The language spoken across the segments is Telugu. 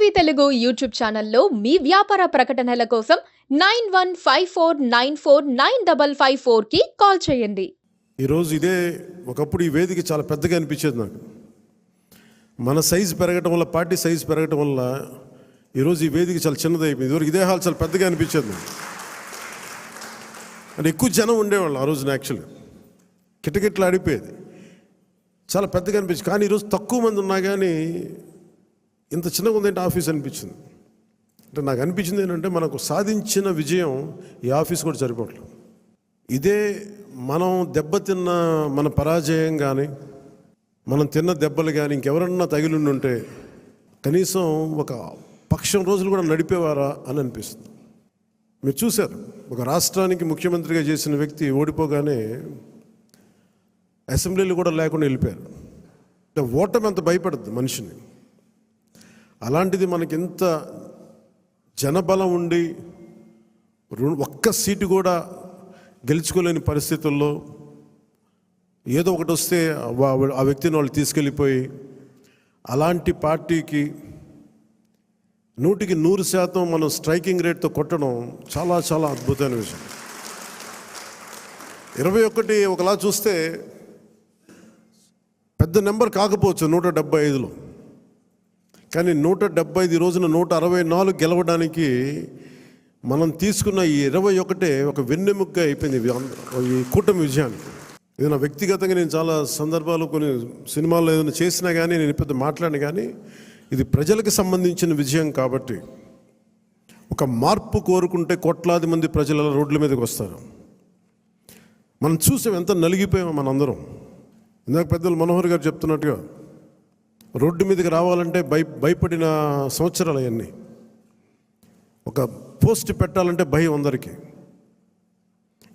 కేటీవీ తెలుగు యూట్యూబ్ ఛానల్లో మీ వ్యాపార ప్రకటనల కోసం 9154949554కి కాల్ చేయండి. ఈరోజు ఇదే ఒకప్పుడు ఈ వేదిక చాలా పెద్దగా అనిపించేది నాకు. మన సైజు పెరగటం వల్ల, పార్టీ సైజు పెరగటం వల్ల ఈరోజు ఈ వేదిక చాలా చిన్నదైపోయింది. ఇదివరకు ఇదే హాల్ చాలా పెద్దగా అనిపించేది నాకు. అంటే ఎక్కువ జనం ఉండేవాళ్ళు ఆ రోజున. యాక్చువల్గా కిటకిట్లు ఆడిపోయేది, చాలా పెద్దగా అనిపించింది. కానీ ఈరోజు తక్కువ మంది ఉన్నా కానీ ఇంత చిన్నగా ఉందంటే ఆఫీస్ అనిపించింది. అంటే నాకు అనిపించింది ఏంటంటే మనకు సాధించిన విజయం ఈ ఆఫీస్ కూడా సరిపోవట్లేదు. ఇదే మనం దెబ్బతిన్న మన పరాజయం కానీ, మనం తిన్న దెబ్బలు కానీ ఇంకెవరన్నా తగిలిండి ఉంటే కనీసం ఒక పక్షం రోజులు కూడా నడిపేవారా అని అనిపిస్తుంది. మీరు చూశారు, ఒక రాష్ట్రానికి ముఖ్యమంత్రిగా చేసిన వ్యక్తి ఓడిపోగానే అసెంబ్లీలు కూడా లేకుండా వెళ్ళిపోయారు. ఓటమి అంత భయపడద్దు మనిషిని. అలాంటిది మనకి ఇంత జనబలం ఉండి ఒక్క సీటు కూడా గెలుచుకోలేని పరిస్థితుల్లో ఏదో ఒకటి వస్తే ఆ వ్యక్తిని వాళ్ళు తీసుకెళ్ళిపోయి అలాంటి పార్టీకి 100% మనం స్ట్రైకింగ్ రేట్తో కొట్టడం చాలా చాలా అద్భుతమైన విషయం. 21 ఒకలా చూస్తే పెద్ద నెంబర్ కాకపోవచ్చు 175లో, కానీ 175 రోజున 164 గెలవడానికి మనం తీసుకున్న ఈ 21 ఒక వెన్నెముక్క అయిపోయింది ఈ కూటమి విజయానికి. ఇది నా వ్యక్తిగతంగా నేను చాలా సందర్భాలు కొన్ని సినిమాల్లో ఏదైనా చేసినా కానీ, నేను పెద్ద మాట్లాడిన కానీ, ఇది ప్రజలకు సంబంధించిన విజయం కాబట్టి ఒక మార్పు కోరుకుంటే కోట్లాది మంది ప్రజల రోడ్ల మీదకి వస్తారు. మనం చూసాం ఎంత నలిగిపోయామో మనందరం. ఇందాక పెద్దలు మనోహర్ గారు చెప్తున్నట్టుగా రోడ్డు మీదకి రావాలంటే భయపడిన సంవత్సరాలు అవన్నీ. ఒక పోస్ట్ పెట్టాలంటే భయం అందరికీ.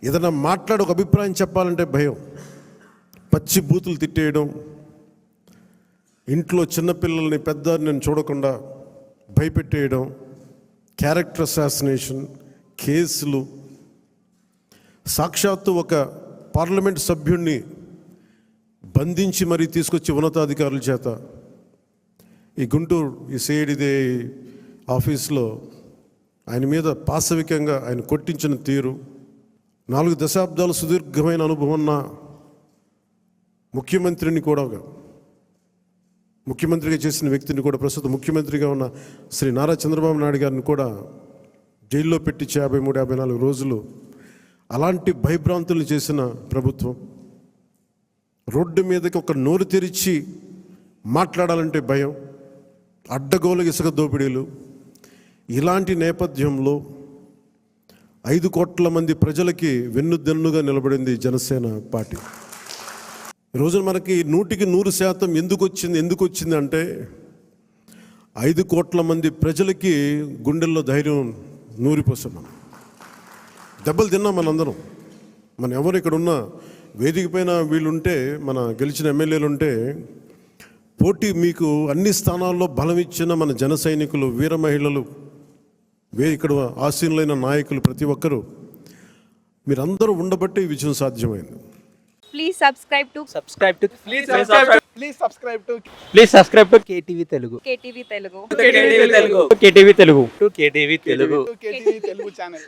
ఏదైనా మాట్లాడి ఒక అభిప్రాయం చెప్పాలంటే భయం. పచ్చి బూతులు తిట్టేయడం, ఇంట్లో చిన్నపిల్లల్ని పెద్దని చూడకుండా భయపెట్టేయడం, క్యారెక్టర్ అసాసినేషన్ కేసులు, సాక్షాత్తు ఒక పార్లమెంట్ సభ్యుడిని బంధించి మరీ తీసుకొచ్చి ఉన్నతాధికారుల చేత ఈ గుంటూరు ఈ సిఐడిదే ఆఫీస్లో ఆయన మీద పాశవికంగా ఆయన కొట్టించిన తీరు, 4 దశాబ్దాలు సుదీర్ఘమైన అనుభవం ఉన్న ముఖ్యమంత్రిని కూడా, ముఖ్యమంత్రిగా చేసిన వ్యక్తిని కూడా, ప్రస్తుతం ముఖ్యమంత్రిగా ఉన్న శ్రీ నారా చంద్రబాబు నాయుడు గారిని కూడా జైల్లో పెట్టించి 53-54 రోజులు అలాంటి భయభ్రాంతులు చేసిన ప్రభుత్వం. రోడ్డు మీదకి ఒక నోరు తెరిచి మాట్లాడాలంటే భయం, అడ్డగోలు ఇసుక దోపిడీలు. ఇలాంటి నేపథ్యంలో 5 కోట్ల మంది ప్రజలకి వెన్నుదన్నుగా నిలబడింది జనసేన పార్టీ. ఈరోజు మనకి 100% ఎందుకు వచ్చింది అంటే 5 కోట్ల మంది ప్రజలకి గుండెల్లో ధైర్యం నూరిపోసాం. మనం దెబ్బలు తిన్నాం మనందరం. మన ఎవరు ఇక్కడ ఉన్న వేదిక పైన వీళ్ళుంటే, మన గెలిచిన ఎమ్మెల్యేలు ఉంటే, పోటీ మీకు అన్ని స్థానాల్లో బలం ఇచ్చిన మన జన సైనికులు, వీర మహిళలు, ఇక్కడ ఆసీనులైన నాయకులు, ప్రతి ఒక్కరూ మీరందరూ ఉండబట్టి ఈ విజయం సాధ్యమైంది. Please subscribe to KTV Telugu. KTV Telugu. KTV Telugu channel.